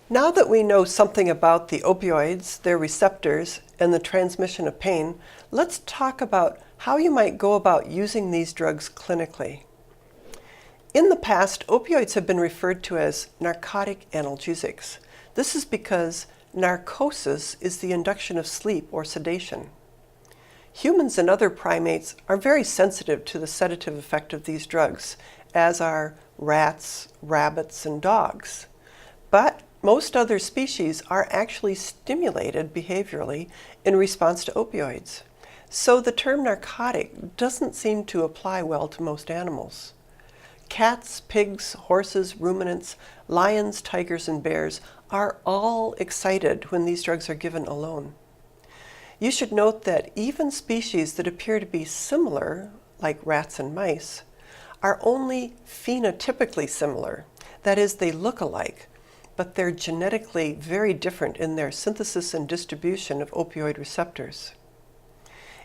Now that we know something about the opioids, their receptors, and the transmission of pain, let's talk about how you might go about using these drugs clinically. In the past, opioids have been referred to as narcotic analgesics. This is because narcosis is the induction of sleep or sedation. Humans and other primates are very sensitive to the sedative effect of these drugs, as are rats, rabbits, and dogs. But most other species are actually stimulated behaviorally in response to opioids. So the term narcotic doesn't seem to apply well to most animals. Cats, pigs, horses, ruminants, lions, tigers, and bears are all excited when these drugs are given alone. You should note that even species that appear to be similar, like rats and mice, are only phenotypically similar. That is, they look alike, but they're genetically very different in their synthesis and distribution of opioid receptors.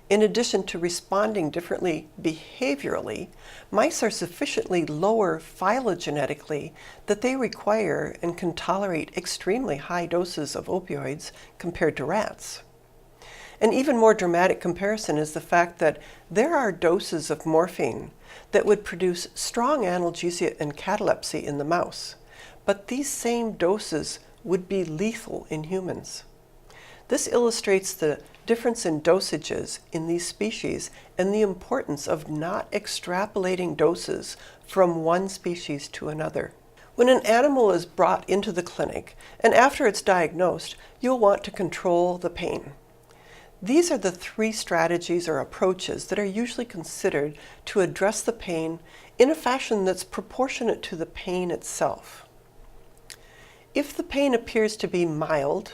In addition to responding differently behaviorally, mice are sufficiently lower phylogenetically that they require and can tolerate extremely high doses of opioids compared to rats. An even more dramatic comparison is the fact that there are doses of morphine that would produce strong analgesia and catalepsy in the mouse, but these same doses would be lethal in humans. This illustrates the difference in dosages in these species and the importance of not extrapolating doses from one species to another. When an animal is brought into the clinic and after it's diagnosed, you'll want to control the pain. These are the three strategies or approaches that are usually considered to address the pain in a fashion that's proportionate to the pain itself. If the pain appears to be mild,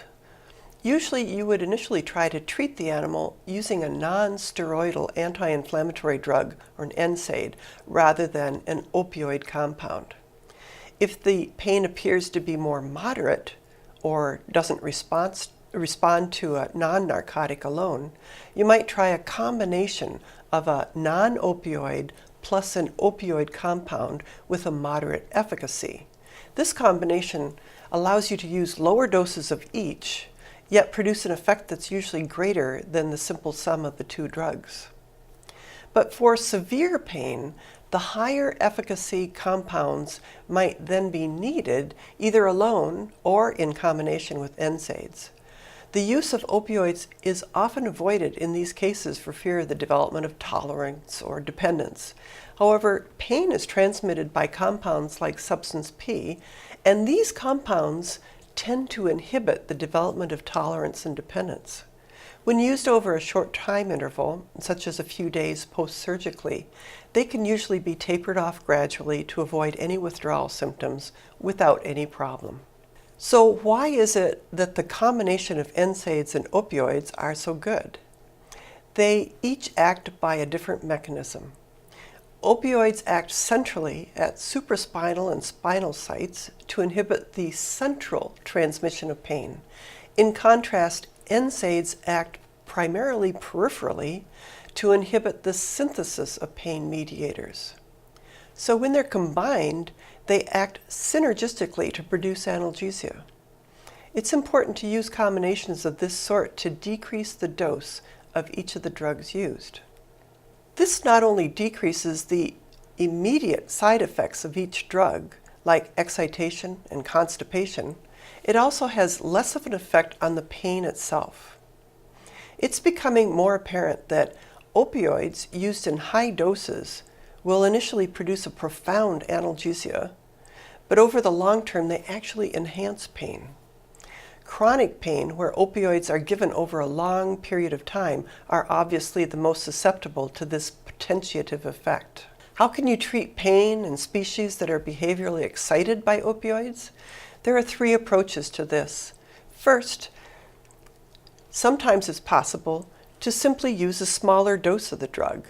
usually you would initially try to treat the animal using a non-steroidal anti-inflammatory drug, or an NSAID, rather than an opioid compound. If the pain appears to be more moderate or doesn't respond to a non-narcotic alone, you might try a combination of a non-opioid plus an opioid compound with a moderate efficacy. This combination allows you to use lower doses of each, yet produce an effect that's usually greater than the simple sum of the two drugs. But for severe pain, the higher efficacy compounds might then be needed either alone or in combination with NSAIDs. The use of opioids is often avoided in these cases for fear of the development of tolerance or dependence. However, pain is transmitted by compounds like substance P, and these compounds tend to inhibit the development of tolerance and dependence. When used over a short time interval, such as a few days post-surgically, they can usually be tapered off gradually to avoid any withdrawal symptoms without any problem. So why is it that the combination of NSAIDs and opioids are so good? They each act by a different mechanism. Opioids act centrally at supraspinal and spinal sites to inhibit the central transmission of pain. In contrast, NSAIDs act primarily peripherally to inhibit the synthesis of pain mediators. So when they're combined, they act synergistically to produce analgesia. It's important to use combinations of this sort to decrease the dose of each of the drugs used. This not only decreases the immediate side effects of each drug, like excitation and constipation, it also has less of an effect on the pain itself. It's becoming more apparent that opioids used in high doses will initially produce a profound analgesia, but over the long term they actually enhance pain. Chronic pain, where opioids are given over a long period of time, are obviously the most susceptible to this potentiative effect. How can you treat pain in species that are behaviorally excited by opioids? There are three approaches to this. First, sometimes it's possible to simply use a smaller dose of the drug.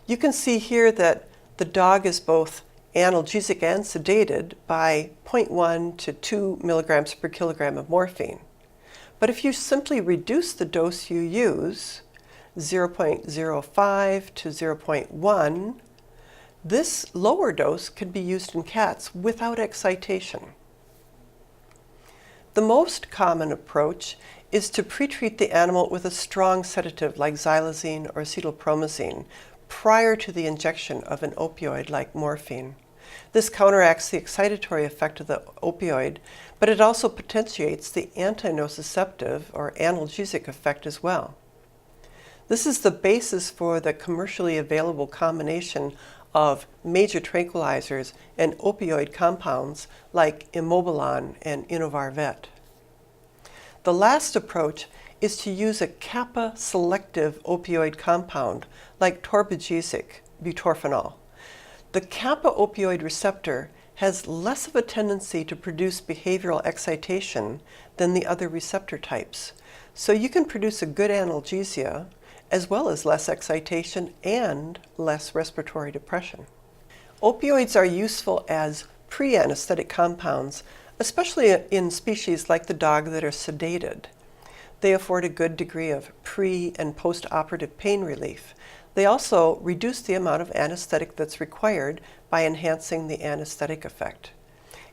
You can see here that the dog is both analgesic and sedated by 0.1 to 2 milligrams per kilogram of morphine. But if you simply reduce the dose you use, 0.05 to 0.1, This lower dose can be used in cats without excitation. The most common approach is to pretreat the animal with a strong sedative like xylazine or acetylpromazine prior to the injection of an opioid like morphine. This counteracts the excitatory effect of the opioid, but it also potentiates the antinociceptive or analgesic effect as well. This is the basis for the commercially available combination of major tranquilizers and opioid compounds like Imobilon and Inovarvet. The last approach is to use a kappa-selective opioid compound like torbagesic butorphanol. The kappa opioid receptor has less of a tendency to produce behavioral excitation than the other receptor types, so you can produce a good analgesia as well as less excitation and less respiratory depression. Opioids are useful as pre-anesthetic compounds, especially in species like the dog that are sedated. They afford a good degree of pre- and post-operative pain relief. They also reduce the amount of anesthetic that's required by enhancing the anesthetic effect.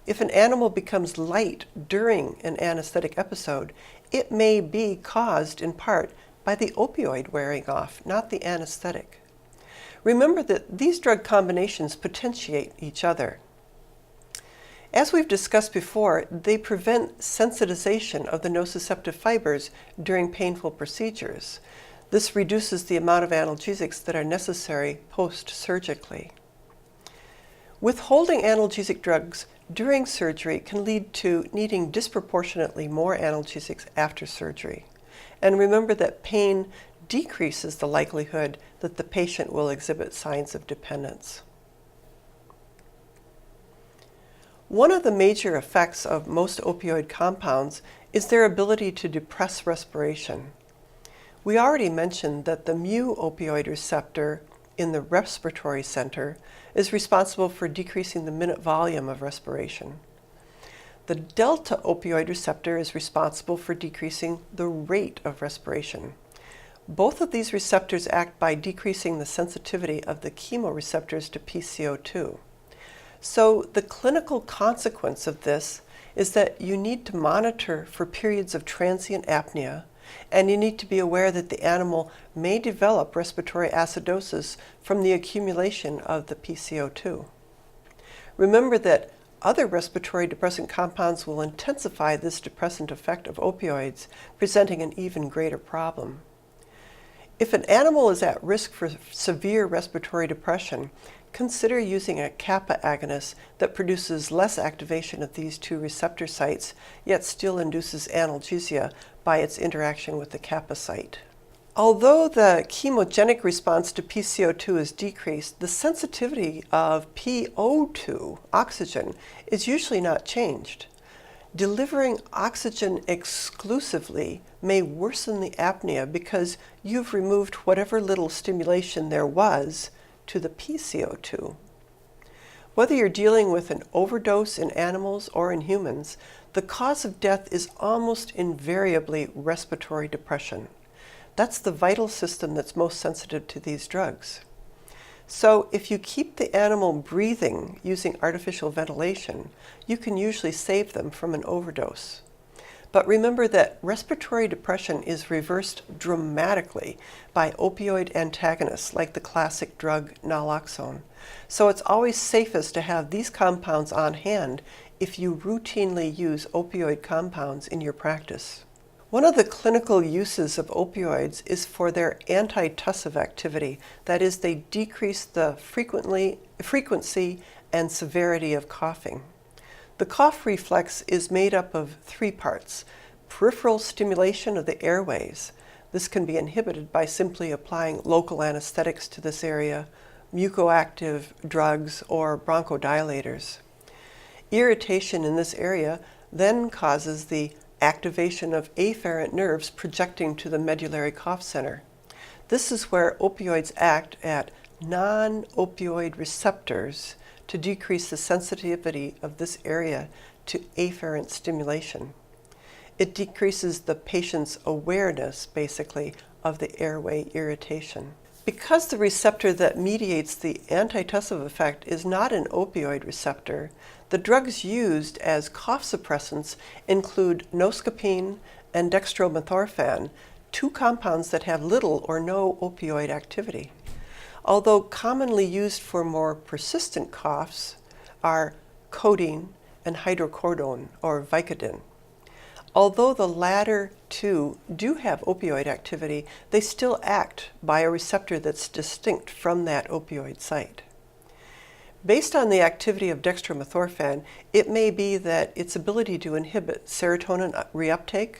If an animal becomes light during an anesthetic episode, it may be caused in part by the opioid wearing off, not the anesthetic. Remember that these drug combinations potentiate each other. As we've discussed before, they prevent sensitization of the nociceptive fibers during painful procedures. This reduces the amount of analgesics that are necessary post-surgically. Withholding analgesic drugs during surgery can lead to needing disproportionately more analgesics after surgery. And remember that pain decreases the likelihood that the patient will exhibit signs of dependence. One of the major effects of most opioid compounds is their ability to depress respiration. We already mentioned that the mu opioid receptor in the respiratory center is responsible for decreasing the minute volume of respiration. The delta opioid receptor is responsible for decreasing the rate of respiration. Both of these receptors act by decreasing the sensitivity of the chemoreceptors to PCO2. So the clinical consequence of this is that you need to monitor for periods of transient apnea, and you need to be aware that the animal may develop respiratory acidosis from the accumulation of the PCO2. Remember that other respiratory depressant compounds will intensify this depressant effect of opioids, presenting an even greater problem. If an animal is at risk for severe respiratory depression, consider using a kappa agonist that produces less activation of these two receptor sites, yet still induces analgesia by its interaction with the kappa site. Although the chemogenic response to PCO2 is decreased, the sensitivity of PO2, oxygen, is usually not changed. Delivering oxygen exclusively may worsen the apnea because you've removed whatever little stimulation there was to the PCO2. Whether you're dealing with an overdose in animals or in humans, the cause of death is almost invariably respiratory depression. That's the vital system that's most sensitive to these drugs. So if you keep the animal breathing using artificial ventilation, you can usually save them from an overdose. But remember that respiratory depression is reversed dramatically by opioid antagonists like the classic drug naloxone. So it's always safest to have these compounds on hand if you routinely use opioid compounds in your practice. One of the clinical uses of opioids is for their antitussive activity. That is, they decrease the frequency and severity of coughing. The cough reflex is made up of three parts: peripheral stimulation of the airways. This can be inhibited by simply applying local anesthetics to this area, mucoactive drugs, or bronchodilators. Irritation in this area then causes the activation of afferent nerves projecting to the medullary cough center. This is where opioids act at non-opioid receptors to decrease the sensitivity of this area to afferent stimulation. It decreases the patient's awareness, basically, of the airway irritation. Because the receptor that mediates the antitussive effect is not an opioid receptor, the drugs used as cough suppressants include noscapine and dextromethorphan, two compounds that have little or no opioid activity. Although commonly used for more persistent coughs are codeine and hydrocodone or Vicodin. Although the latter two do have opioid activity, they still act by a receptor that's distinct from that opioid site. Based on the activity of dextromethorphan, it may be that its ability to inhibit serotonin reuptake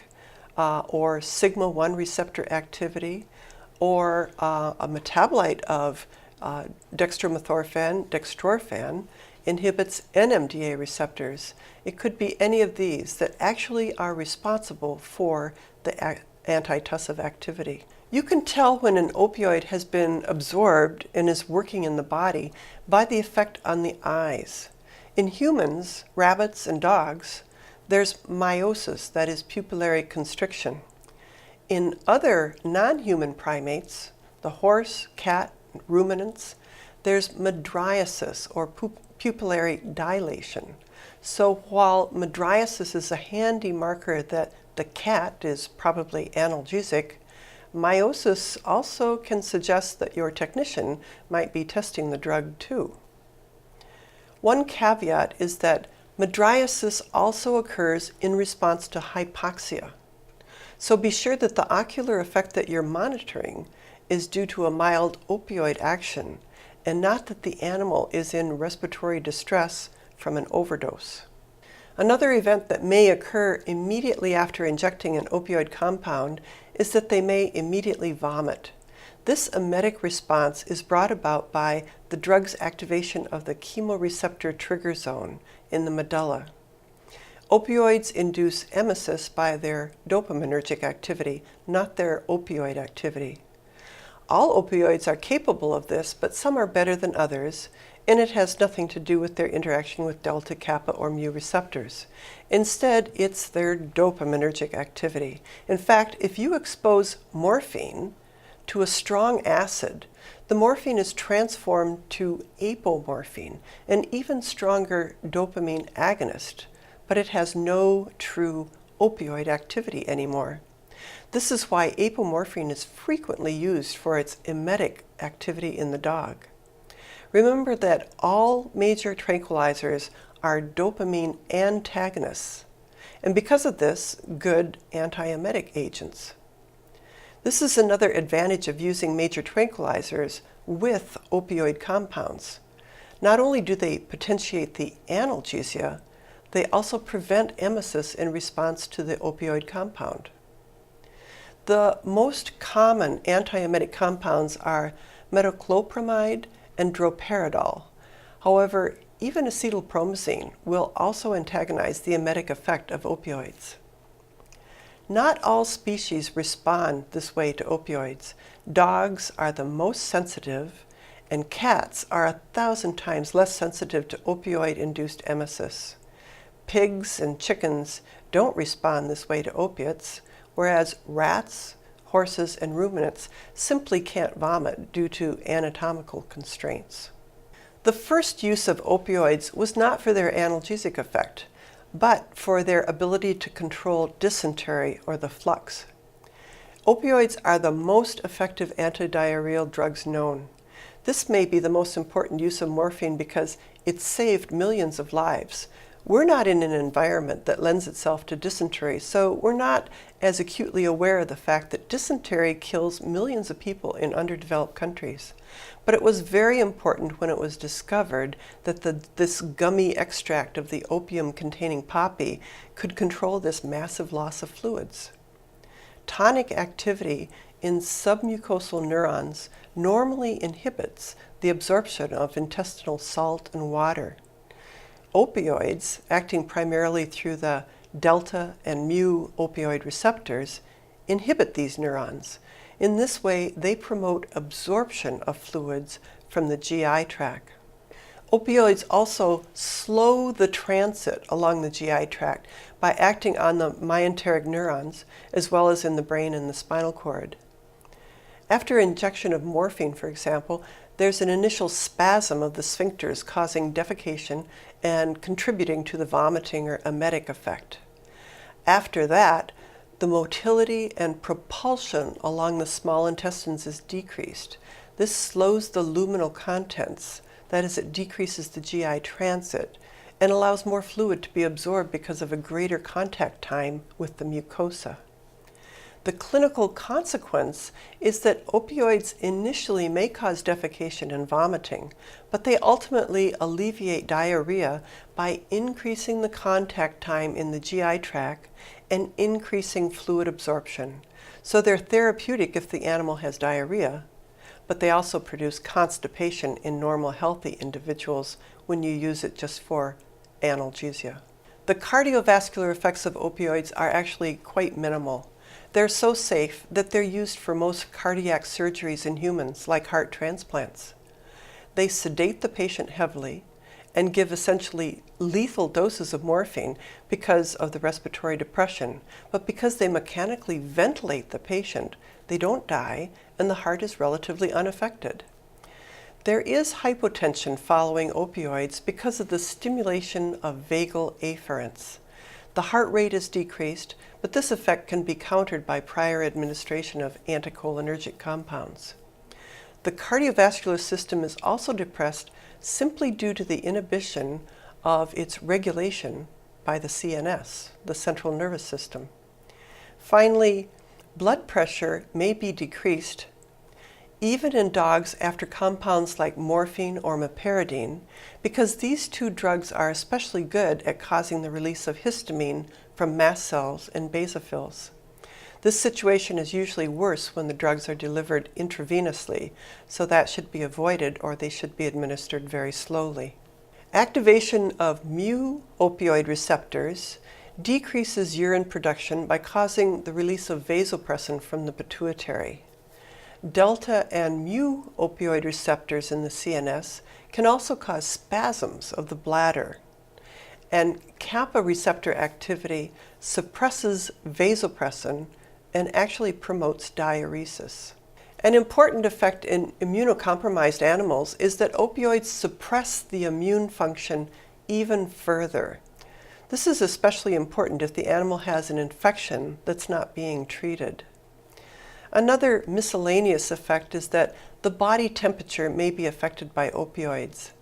or sigma-1 receptor activity or a metabolite of dextromethorphan, dextrorphan, inhibits NMDA receptors. It could be any of these that actually are responsible for the antitussive activity. You can tell when an opioid has been absorbed and is working in the body by the effect on the eyes. In humans, rabbits, and dogs, there's meiosis, that is pupillary constriction. In other non-human primates, the horse, cat, ruminants, there's mydriasis or pupillary dilation. So while mydriasis is a handy marker that the cat is probably analgesic, meiosis also can suggest that your technician might be testing the drug too. One caveat is that mydriasis also occurs in response to hypoxia. So be sure that the ocular effect that you're monitoring is due to a mild opioid action and not that the animal is in respiratory distress from an overdose. Another event that may occur immediately after injecting an opioid compound is that they may immediately vomit. This emetic response is brought about by the drug's activation of the chemoreceptor trigger zone in the medulla. Opioids induce emesis by their dopaminergic activity, not their opioid activity. All opioids are capable of this, but some are better than others, and it has nothing to do with their interaction with delta, kappa, or mu receptors. Instead, it's their dopaminergic activity. In fact, if you expose morphine to a strong acid, the morphine is transformed to apomorphine, an even stronger dopamine agonist, but it has no true opioid activity anymore. This is why apomorphine is frequently used for its emetic activity in the dog. Remember that all major tranquilizers are dopamine antagonists, and because of this, good antiemetic agents. This is another advantage of using major tranquilizers with opioid compounds. Not only do they potentiate the analgesia, they also prevent emesis in response to the opioid compound. The most common antiemetic compounds are metoclopramide and droperidol. However, even acetylpromazine will also antagonize the emetic effect of opioids. Not all species respond this way to opioids. Dogs are the most sensitive, and cats are 1,000 times less sensitive to opioid-induced emesis. Pigs and chickens don't respond this way to opiates, whereas rats, horses, and ruminants simply can't vomit due to anatomical constraints. The first use of opioids was not for their analgesic effect, but for their ability to control dysentery or the flux. Opioids are the most effective antidiarrheal drugs known. This may be the most important use of morphine because it saved millions of lives. We're not in an environment that lends itself to dysentery, so we're not as acutely aware of the fact that dysentery kills millions of people in underdeveloped countries. But it was very important when it was discovered that this gummy extract of the opium-containing poppy could control this massive loss of fluids. Tonic activity in submucosal neurons normally inhibits the absorption of intestinal salt and water. Opioids, acting primarily through the delta and mu opioid receptors, inhibit these neurons. In this way, they promote absorption of fluids from the GI tract. Opioids also slow the transit along the GI tract by acting on the myenteric neurons, as well as in the brain and the spinal cord. After injection of morphine, for example, there's an initial spasm of the sphincters causing defecation and contributing to the vomiting or emetic effect. After that, the motility and propulsion along the small intestines is decreased. This slows the luminal contents, that is, it decreases the GI transit and allows more fluid to be absorbed because of a greater contact time with the mucosa. The clinical consequence is that opioids initially may cause defecation and vomiting, but they ultimately alleviate diarrhea by increasing the contact time in the GI tract and increasing fluid absorption. So they're therapeutic if the animal has diarrhea, but they also produce constipation in normal, healthy individuals when you use it just for analgesia. The cardiovascular effects of opioids are actually quite minimal. They're so safe that they're used for most cardiac surgeries in humans, like heart transplants. They sedate the patient heavily and give essentially lethal doses of morphine because of the respiratory depression, but because they mechanically ventilate the patient, they don't die and the heart is relatively unaffected. There is hypotension following opioids because of the stimulation of vagal afferents. The heart rate is decreased, but this effect can be countered by prior administration of anticholinergic compounds. The cardiovascular system is also depressed simply due to the inhibition of its regulation by the CNS, the central nervous system. Finally, blood pressure may be decreased even in dogs after compounds like morphine or meperidine, because these two drugs are especially good at causing the release of histamine from mast cells and basophils. This situation is usually worse when the drugs are delivered intravenously, so that should be avoided or they should be administered very slowly. Activation of mu-opioid receptors decreases urine production by causing the release of vasopressin from the pituitary. Delta and mu opioid receptors in the CNS can also cause spasms of the bladder. And kappa receptor activity suppresses vasopressin and actually promotes diuresis. An important effect in immunocompromised animals is that opioids suppress the immune function even further. This is especially important if the animal has an infection that's not being treated. Another miscellaneous effect is that the body temperature may be affected by opioids.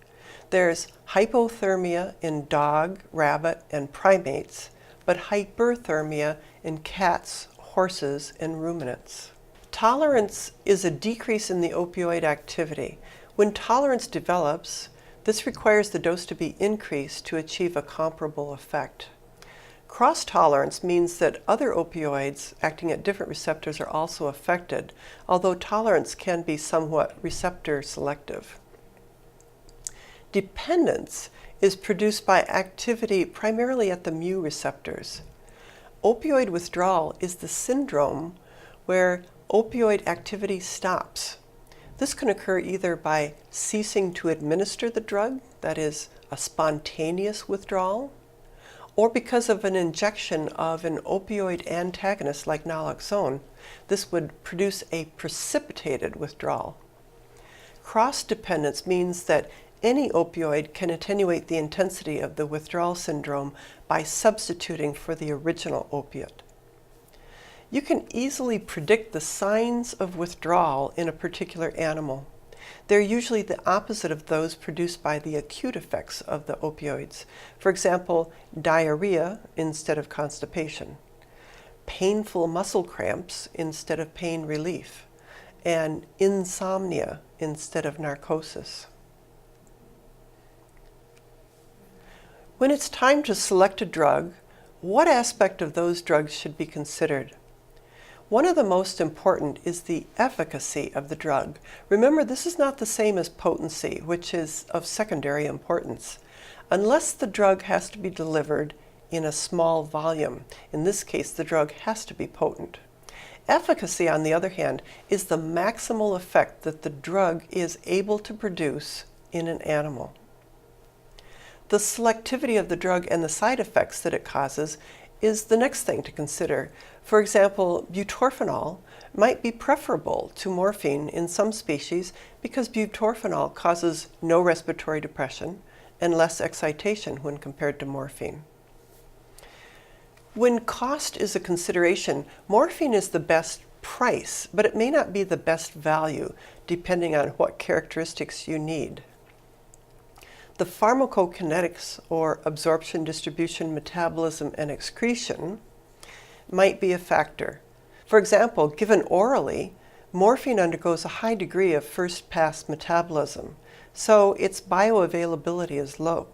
There's hypothermia in dog, rabbit, and primates, but hyperthermia in cats, horses, and ruminants. Tolerance is a decrease in the opioid activity. When tolerance develops, this requires the dose to be increased to achieve a comparable effect. Cross-tolerance means that other opioids acting at different receptors are also affected, although tolerance can be somewhat receptor selective. Dependence is produced by activity primarily at the mu receptors. Opioid withdrawal is the syndrome where opioid activity stops. This can occur either by ceasing to administer the drug, that is, a spontaneous withdrawal, or because of an injection of an opioid antagonist like naloxone. This would produce a precipitated withdrawal. Cross-dependence means that any opioid can attenuate the intensity of the withdrawal syndrome by substituting for the original opiate. You can easily predict the signs of withdrawal in a particular animal. They're usually the opposite of those produced by the acute effects of the opioids. For example, diarrhea instead of constipation, painful muscle cramps instead of pain relief, and insomnia instead of narcosis. When it's time to select a drug, what aspect of those drugs should be considered? One of the most important is the efficacy of the drug. Remember, this is not the same as potency, which is of secondary importance. Unless the drug has to be delivered in a small volume, in this case, the drug has to be potent. Efficacy, on the other hand, is the maximal effect that the drug is able to produce in an animal. The selectivity of the drug and the side effects that it causes is the next thing to consider. For example, butorphanol might be preferable to morphine in some species because butorphanol causes no respiratory depression and less excitation when compared to morphine. When cost is a consideration, morphine is the best price, but it may not be the best value depending on what characteristics you need. The pharmacokinetics, or absorption, distribution, metabolism, and excretion, might be a factor. For example, given orally, morphine undergoes a high degree of first-pass metabolism, so its bioavailability is low.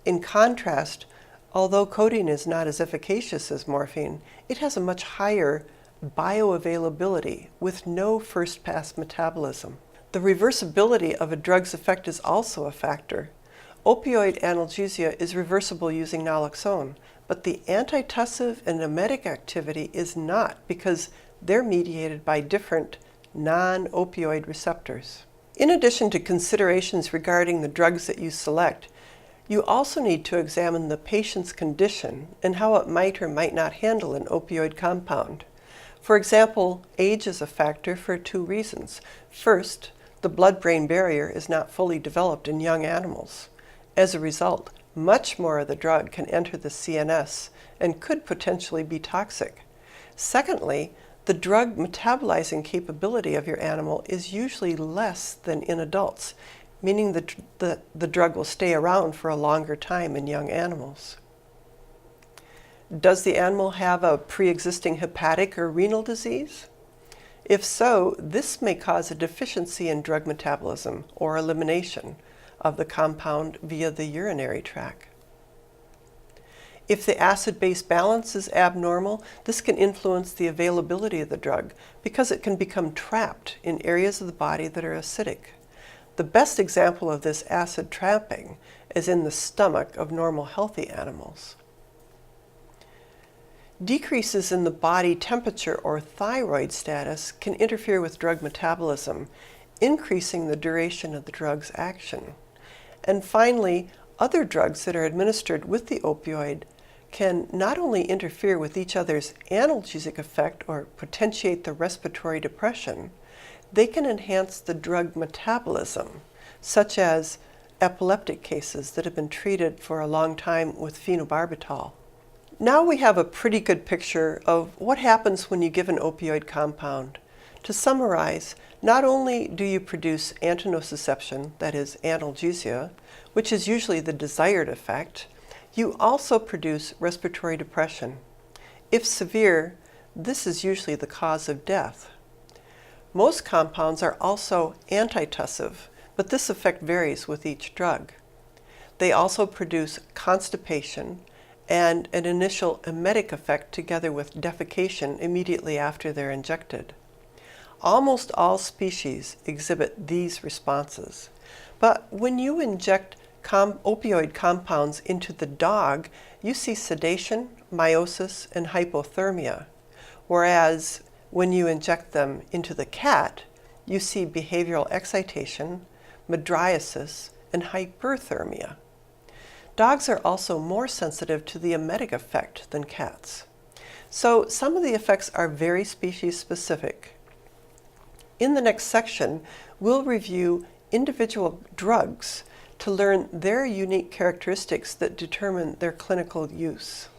In contrast, although codeine is not as efficacious as morphine, it has a much higher bioavailability with no first-pass metabolism. The reversibility of a drug's effect is also a factor. Opioid analgesia is reversible using naloxone, but the antitussive and emetic activity is not because they're mediated by different non-opioid receptors. In addition to considerations regarding the drugs that you select, you also need to examine the patient's condition and how it might or might not handle an opioid compound. For example, age is a factor for two reasons. First, the blood-brain barrier is not fully developed in young animals. As a result, much more of the drug can enter the CNS and could potentially be toxic. Secondly, the drug metabolizing capability of your animal is usually less than in adults, meaning that the drug will stay around for a longer time in young animals. Does the animal have a pre-existing hepatic or renal disease? If so, this may cause a deficiency in drug metabolism or elimination of the compound via the urinary tract. If the acid-base balance is abnormal, this can influence the availability of the drug because it can become trapped in areas of the body that are acidic. The best example of this acid trapping is in the stomach of normal healthy animals. Decreases in the body temperature or thyroid status can interfere with drug metabolism, increasing the duration of the drug's action. And finally, other drugs that are administered with the opioid can not only interfere with each other's analgesic effect or potentiate the respiratory depression, they can enhance the drug metabolism, such as epileptic cases that have been treated for a long time with phenobarbital. Now we have a pretty good picture of what happens when you give an opioid compound. To summarize, not only do you produce antinociception, that is analgesia, which is usually the desired effect, you also produce respiratory depression. If severe, this is usually the cause of death. Most compounds are also antitussive, but this effect varies with each drug. They also produce constipation and an initial emetic effect together with defecation immediately after they're injected. Almost all species exhibit these responses. But when you inject opioid compounds into the dog, you see sedation, meiosis, and hypothermia, whereas when you inject them into the cat, you see behavioral excitation, mydriasis, and hyperthermia. Dogs are also more sensitive to the emetic effect than cats. So some of the effects are very species specific. In the next section, we'll review individual drugs to learn their unique characteristics that determine their clinical use.